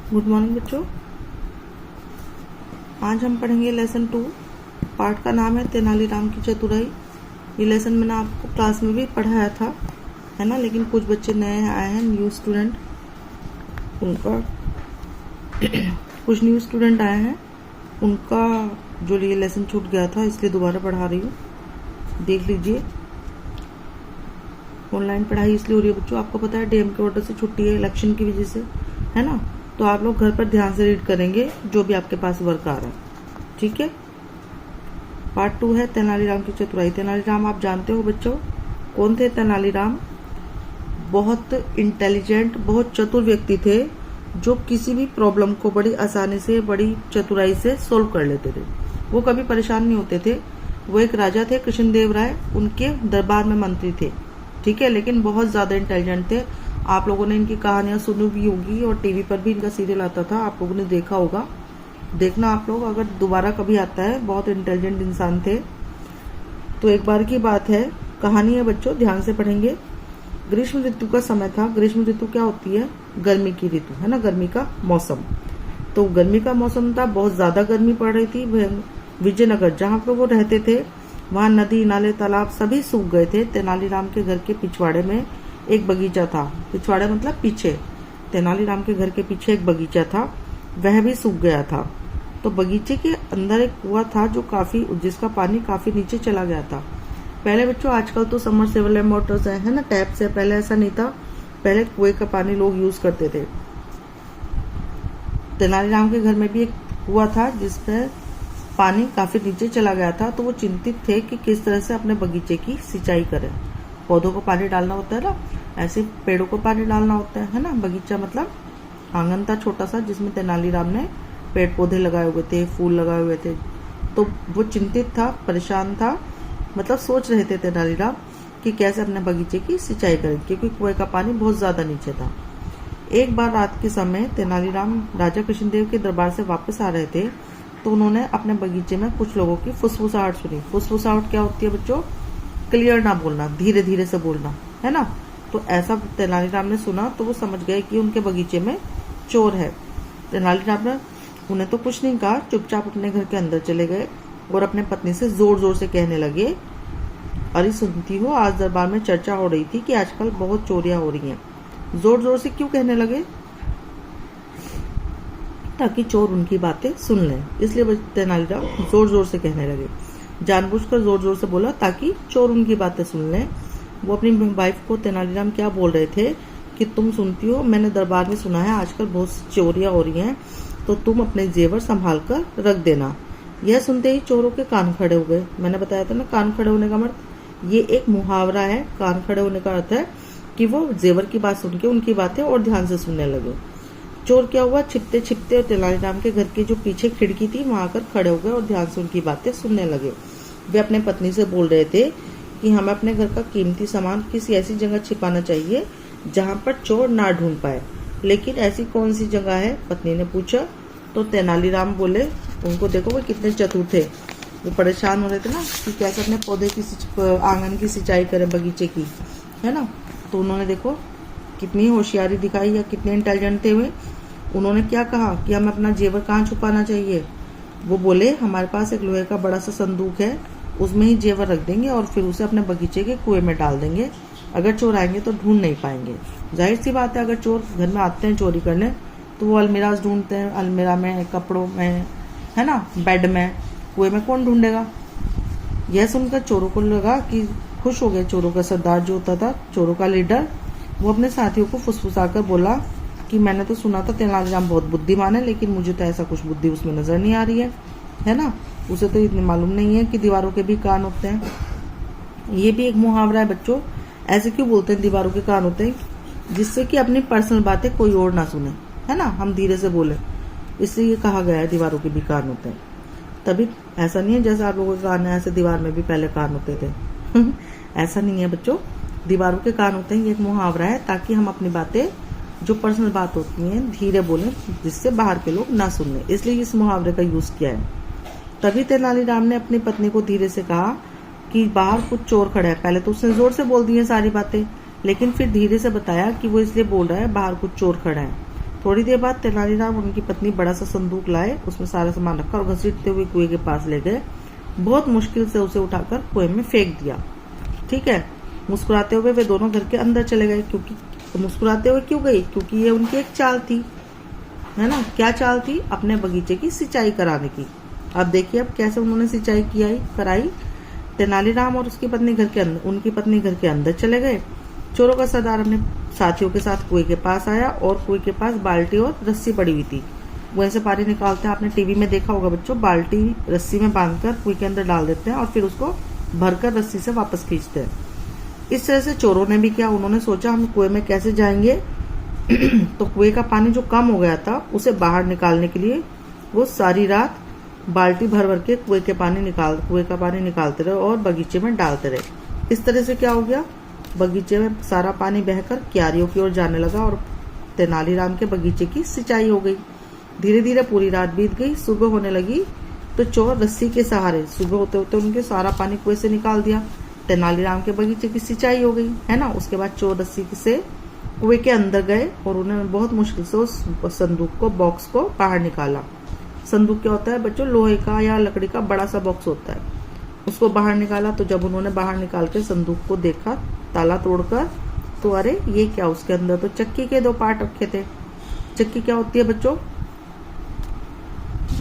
Good morning बच्चों। आज हम पढ़ेंगे लेसन 2। पाठ का नाम है तेनालीराम की चतुराई। ये लेसन मैंने आपको क्लास में भी पढ़ाया था, है ना, लेकिन कुछ बच्चे नए आए हैं, न्यू स्टूडेंट, उनका कुछ न्यू स्टूडेंट आए हैं, उनका जो ये लेसन छूट गया था, इसलिए दोबारा पढ़ा रही हूँ। देख लीजिए, ऑनलाइन पढ़ाई इसलिए हो रही है बच्चों, आपको पता है डीएम के ऑर्डर से छुट्टी है इलेक्शन की वजह से, है ना। तो आप लोग घर पर ध्यान से रीड करेंगे जो भी आपके पास वर्क आ रहा है, ठीक है। पार्ट 2 है तेनालीराम की चतुराई। तेनालीराम आप जानते हो बच्चों, कौन थे तेनालीराम? बहुत इंटेलिजेंट, बहुत चतुर व्यक्ति थे, जो किसी भी प्रॉब्लम को बड़ी आसानी से, बड़ी चतुराई से सोल्व कर लेते थे। वो कभी परेशान नहीं होते थे। वो एक राजा थे, कृष्णदेव राय, उनके दरबार में मंत्री थे, ठीक है, लेकिन बहुत ज्यादा इंटेलिजेंट थे। आप लोगों ने इनकी कहानियां सुनी भी होगी और टीवी पर भी इनका सीरियल आता था, आप लोगों ने देखा होगा। देखना आप लोग, अगर दोबारा कभी आता है। बहुत इंटेलिजेंट इंसान थे। तो एक बार की बात है, कहानी है बच्चों, ध्यान से पढ़ेंगे। ग्रीष्म ऋतु का समय था। ग्रीष्म ऋतु क्या होती है? गर्मी की ऋतु, है ना, गर्मी का मौसम। तो गर्मी का मौसम था, बहुत ज्यादा गर्मी पड़ रही थी। विजयनगर जहाँ पर वो रहते थे, वहाँ नदी, नाले, तालाब सभी सूख गए थे। तेनालीराम के घर के पिछवाड़े में एक बगीचा था। पिछवाड़े मतलब पीछे। तेनालीराम के घर के पीछे एक बगीचा था, वह भी सूख गया था। तो बगीचे के अंदर एक कुआं था जिसका पानी काफी नीचे चला गया था। पहले बच्चों, आजकल तो समरसेबल मोटर्स है ना, टैप से, पहले ऐसा नहीं था। पहले कुएं का पानी लोग यूज करते थे। तेनालीराम के घर में भी एक कुआं था जिसमें पानी काफी नीचे चला गया था। तो वो चिंतित थे कि किस तरह से अपने बगीचे की सिंचाई करें। पौधों को पानी डालना होता है ना, ऐसे पेड़ों को पानी डालना होता है ना। बगीचा मतलब आंगन था छोटा सा, जिसमें तेनालीराम ने पेड़ पौधे लगाए हुए थे, फूल लगाए हुए थे। तो वो चिंतित था, परेशान था, मतलब सोच रहे थे तेनालीराम कि कैसे अपने बगीचे की सिंचाई करें, क्योंकि कुएं का पानी बहुत ज्यादा नीचे था। एक बार रात के समय तेनालीराम राजा कृष्णदेव के दरबार से वापस आ रहे थे, तो उन्होंने अपने बगीचे में कुछ लोगों की फुसफुसाहट सुनी। फुसफुसाहट क्या होती है बच्चों? क्लियर ना बोलना, धीरे धीरे से बोलना, है ना। तो ऐसा तेनालीराम ने सुना, तो वो समझ गए कि उनके बगीचे में चोर है। तेनालीराम ने उन्हें तो कुछ नहीं कहा, चुपचाप अपने घर के अंदर चले गए और अपने पत्नी से जोर जोर से कहने लगे, अरे सुनती हो, आज दरबार में चर्चा हो रही थी कि आजकल बहुत चोरियां हो रही हैं। जोर जोर से क्यों कहने लगे? ताकि चोर उनकी बातें सुन लें, इसलिए तेनालीराम जोर जोर से कहने लगे। जानबूझकर जोर जोर से बोला ताकि चोर उनकी बातें सुन लें। वो अपनी वाइफ को तेनालीराम क्या बोल रहे थे कि तुम सुनती हो, मैंने दरबार में सुना है आजकल बहुत चोरियां हो रही हैं, तो तुम अपने जेवर संभाल कर रख देना। यह सुनते ही चोरों के कान खड़े हो गए। मैंने बताया था ना, कान खड़े होने का मतलब ये एक मुहावरा है। कान खड़े होने का अर्थ है कि वो जेवर की बात सुन के उनकी बातें और ध्यान से सुनने लगे। चोर क्या हुआ, छिपते छिपते तेनालीराम के घर के जो पीछे खिड़की थी वहां आकर खड़े हो गए और ध्यान से उनकी बातें सुनने लगे। वे अपने पत्नी से बोल रहे थे कि हमें अपने घर का कीमती सामान किसी ऐसी जगह छिपाना चाहिए जहां पर चोर ना ढूंढ पाए। लेकिन ऐसी कौन सी जगह है? पत्नी ने पूछा। तो तेनालीराम बोले, उनको देखो वो कितने चतुर थे। वो परेशान हो रहे थे ना कि कैसे अपने पौधे की आंगन की सिंचाई करें, बगीचे की, है ना। तो उन्होंने देखो कितनी होशियारी दिखाई, या कितने इंटेलिजेंट थे वे। उन्होंने क्या कहा कि हमें अपना जेवर कहाँ छुपाना चाहिए? वो बोले, हमारे पास एक लोहे का बड़ा सा संदूक है, उसमें ही जेवर रख देंगे और फिर उसे अपने बगीचे के कुएं में डाल देंगे। अगर चोर आएंगे तो ढूंढ नहीं पाएंगे। जाहिर सी बात है, अगर चोर घर में आते हैं चोरी करने तो वो अलमीराज ढूंढते हैं, अलमीरा में, कपड़ों में, है ना, बेड में, कुएं में कौन ढूंढेगा। यह सुनकर चोरों को लगा कि खुश हो गए। चोरों का सरदार जो होता था, चोरों का लीडर, वो अपने साथियों को फुसफुसाकर बोला कि मैंने तो सुना था तेनालीराम बहुत बुद्धिमान है, लेकिन मुझे तो ऐसा कुछ बुद्धि उसमें नजर नहीं आ रही है ना। उसे तो इतनी मालूम नहीं है कि दीवारों के भी कान होते हैं। ये भी एक मुहावरा है बच्चों। ऐसे क्यों बोलते हैं दीवारों के कान होते हैं? जिससे कि अपनी पर्सनल बातें कोई और ना सुने, है ना, हम धीरे से बोले, इसलिए ये कहा गया है दीवारों के भी कान होते हैं। तभी ऐसा नहीं है जैसे आप लोगों के कान है, ऐसे दीवार में भी पहले कान होते थे ऐसा नहीं है बच्चों, दीवारों के कान होते हैं। ये एक मुहावरा है ताकि हम अपनी बातें, जो पर्सनल बात होती हैं, धीरे बोलें, जिससे बाहर के लोग ना सुन लें, इसलिए इस मुहावरे का यूज किया है। तभी तेनालीराम ने अपनी पत्नी को धीरे से कहा कि बाहर कुछ चोर खड़ा है। पहले तो उसने जोर से बोल दी है सारी बातें, लेकिन फिर धीरे से बताया कि वो इसलिए बोल रहा है बाहर कुछ चोर खड़ा है। थोड़ी देर बाद तेनालीराम उनकी पत्नी बड़ा सा संदूक लाए, उसमें सारा सामान रखा और घसीटते हुए कुएं के पास ले गए। बहुत मुश्किल से उसे उठाकर कुएं में फेंक दिया। ठीक है, मुस्कुराते हुए वे दोनों घर के अंदर चले गए। क्योंकि मुस्कुराते हुए क्यों गई? क्योंकि ये उनकी एक चाल थी, है ना। क्या चाल थी? अपने बगीचे की सिंचाई कराने की। अब देखिए अब कैसे उन्होंने सिंचाई कराई। तेनालीराम और उसकी पत्नी उनकी पत्नी घर के अंदर चले गए। चोरों का सरदार अपने साथियों के साथ कुएं के पास आया और कुएं के पास बाल्टी और रस्सी पड़ी हुई थी। कुएं से पानी निकालते हैं, आपने टीवी में देखा होगा बच्चों, बाल्टी रस्सी में बांधकर कुएं के अंदर डाल देते हैं और फिर उसको भरकर रस्सी से वापस खींचते हैं। इस तरह से चोरों ने भी किया। उन्होंने सोचा हम कुएं में कैसे जाएंगे तो कुएं का पानी जो कम हो गया था उसे बाहर निकालने के लिए वो सारी रात बाल्टी भर भर के कुएं का पानी निकालते रहे और बगीचे में डालते रहे। इस तरह से क्या हो गया, बगीचे में सारा पानी बहकर क्यारियों की ओर जाने लगा और तेनालीराम के बगीचे की सिंचाई हो गई। धीरे धीरे पूरी रात बीत गई। सुबह होने लगी तो चोर रस्सी के सहारे सुबह होते होते उनके सारा पानी कुएं से निकाल दिया। तेनालीराम के बगीचे की सिंचाई हो गई, है ना। उसके बाद चोर रस्सी से कुएं के अंदर गए और उन्होंने बहुत मुश्किल से उस बॉक्स को बाहर निकाला। संदूक क्या होता है बच्चों? लोहे का या लकड़ी का बड़ा सा बॉक्स होता है। उसको बाहर निकाला तो जब उन्होंने बाहर निकाल के संदूक को देखा ताला तोड़कर, तो अरे ये क्या, उसके अंदर तो चक्की के 2 पार्ट रखे थे। चक्की क्या होती है बच्चों?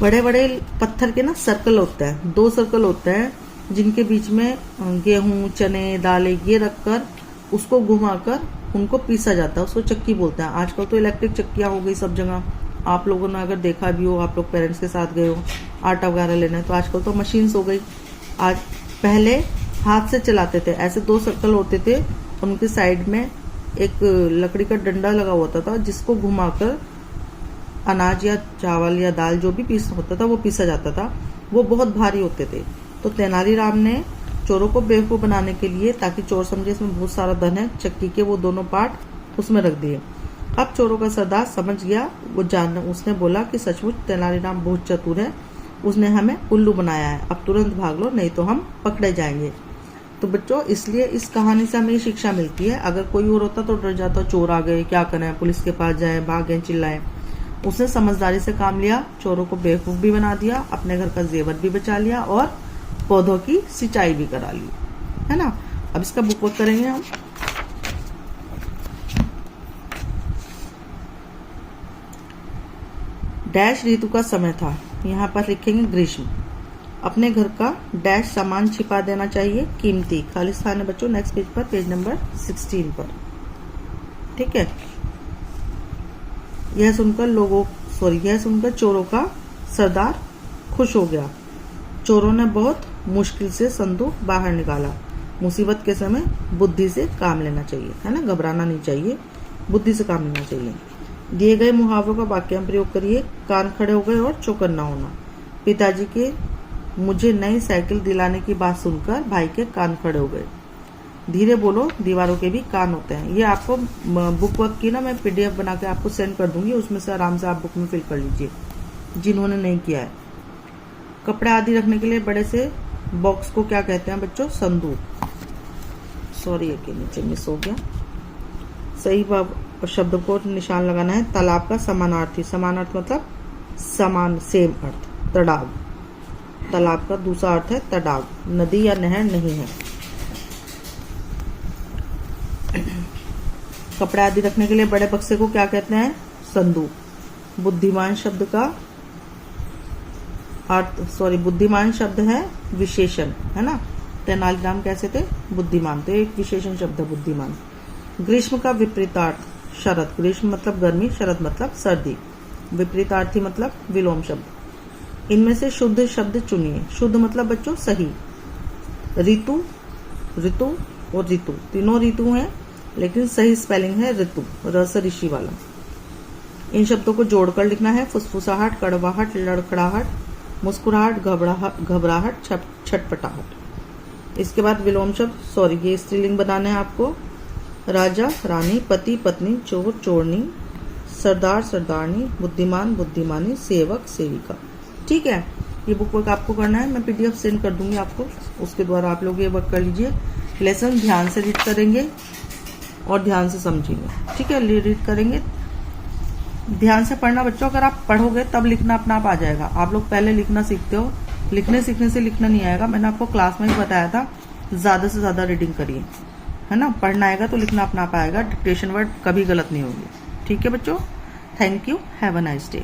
बड़े बड़े पत्थर के ना सर्कल होते हैं, 2 सर्कल होते हैं जिनके बीच में गेहूं, चने, दालें ये रखकर उसको घुमाकर उनको पीसा जाता है, उसको चक्की बोलते हैं। आजकल तो इलेक्ट्रिक चक्कियां हो गई सब जगह। आप लोगों ने अगर देखा भी हो, आप लोग पेरेंट्स के साथ गए हो आटा वगैरह लेने, तो आजकल तो मशीन्स हो गई। आज पहले हाथ से चलाते थे। ऐसे 2 सर्कल होते थे, उनके साइड में एक लकड़ी का डंडा लगा होता था जिसको घुमाकर अनाज या चावल या दाल जो भी पीसना होता था वो पीसा जाता था। वो बहुत भारी होते थे। तो तेनालीराम ने चोरों को बेवकूफ बनाने के लिए, ताकि चोर समझे इसमें बहुत सारा धन है, चक्की के वो दोनों पार्ट उसमें रख दिए। अब चोरों का सरदार समझ गया, उसने बोला कि सचमुच तेनालीराम बहुत चतुर है, उसने हमें उल्लू बनाया है, अब तुरंत भाग लो नहीं तो हम पकड़े जाएंगे। तो बच्चों इसलिए इस कहानी से हमें ये शिक्षा मिलती है, अगर कोई और होता तो डर जाता, चोर आ गए क्या करें, पुलिस के पास जाए, भागें, चिल्लाएं। उसने समझदारी से काम लिया, चोरों को बेवकूफ भी बना दिया, अपने घर का जेवर भी बचा लिया और पौधों की सिंचाई भी करा ली, है ना। अब इसका बुक वर्क करेंगे हम। डैश ऋतु का समय था, यहाँ पर लिखेंगे ग्रीष्म। अपने घर का डैश सामान छिपा देना चाहिए, कीमती। खाली स्थान है बच्चों नेक्स्ट पेज पर, पेज नंबर 16 पर। ठीक है, यह सुनकर चोरों का सरदार खुश हो गया। चोरों ने बहुत मुश्किल से संदूक बाहर निकाला। मुसीबत के समय बुद्धि से काम लेना चाहिए, है ना, घबराना नहीं चाहिए, बुद्धि से काम लेना चाहिए। दिए गए मुहावरों का वाक्य में प्रयोग करिए। कान खड़े हो गए और चौकन न होना। पिताजी के मुझे नई साइकिल दिलाने की बात सुनकर भाई के कान खड़े हो गए। धीरे बोलो, दीवारों के भी कान होते हैं। ये आपको बुक वर्क की ना मैं PDF बना के आपको सेंड कर दूंगी, उसमें से आराम से आप बुक में फिल कर लीजिए जिन्होंने नहीं किया है। कपड़े आदि रखने के लिए बड़े से बॉक्स को क्या कहते हैं बच्चों? संदूक। सॉरी ये के नीचे मिस हो गया। सही शब्द को निशान लगाना है। तालाब का समानार्थी, समानार्थ मतलब समान, सेम अर्थ, तड़ाग। तालाब का दूसरा अर्थ है तड़ाग, नदी या नहर नहीं है। कपड़े आदि रखने के लिए बड़े बक्से को क्या कहते हैं? संदूक। बुद्धिमान शब्द का बुद्धिमान शब्द है विशेषण, है ना। तेनालीराम कैसे थे? बुद्धिमान, तो एक विशेषण शब्द है बुद्धिमान। ग्रीष्म का विपरीतार्थ शरद। ग्रीष्म मतलब गर्मी, शरद मतलब सर्दी, विपरीतार्थी मतलब विलोम शब्द। इनमें से शुद्ध शब्द चुनिए। शुद्ध मतलब बच्चों सही। ऋतु, ऋतु और ऋतु तीनों ऋतु हैं, लेकिन सही स्पेलिंग है ऋतु, रस ऋषि वाला। इन शब्दों को जोड़कर लिखना है। फुसफुसाहट, कड़वाहट, लड़खड़ाहट, मुस्कुराहट, घबराहट, छटपटाहट। इसके बाद विलोम शब्द, ये स्त्रीलिंग बनाना है आपको। राजा, रानी, पति, पत्नी, चोर, चोरनी, सरदार, सरदारनी, बुद्धिमान, बुद्धिमानी, सेवक, सेविका। ठीक है, ये बुक वर्क आपको करना है, मैं PDF सेंड कर दूंगी आपको, उसके द्वारा आप लोग ये वर्क कर लीजिए। लेसन ध्यान से रीड करेंगे और ध्यान से समझेंगे। ठीक है, रीड करेंगे ध्यान से पढ़ना बच्चों, अगर आप पढ़ोगे तब लिखना अपना आप आ जाएगा। आप लोग पहले लिखना सीखते हो, लिखने सीखने से लिखना नहीं आएगा। मैंने आपको क्लास में ही बताया था, ज्यादा से ज्यादा रीडिंग करिए, है ना। पढ़ना आएगा तो लिखना अपना आप आएगा। डिक्टेशन वर्ड कभी गलत नहीं होगी। ठीक है बच्चों, thank you, have a nice day.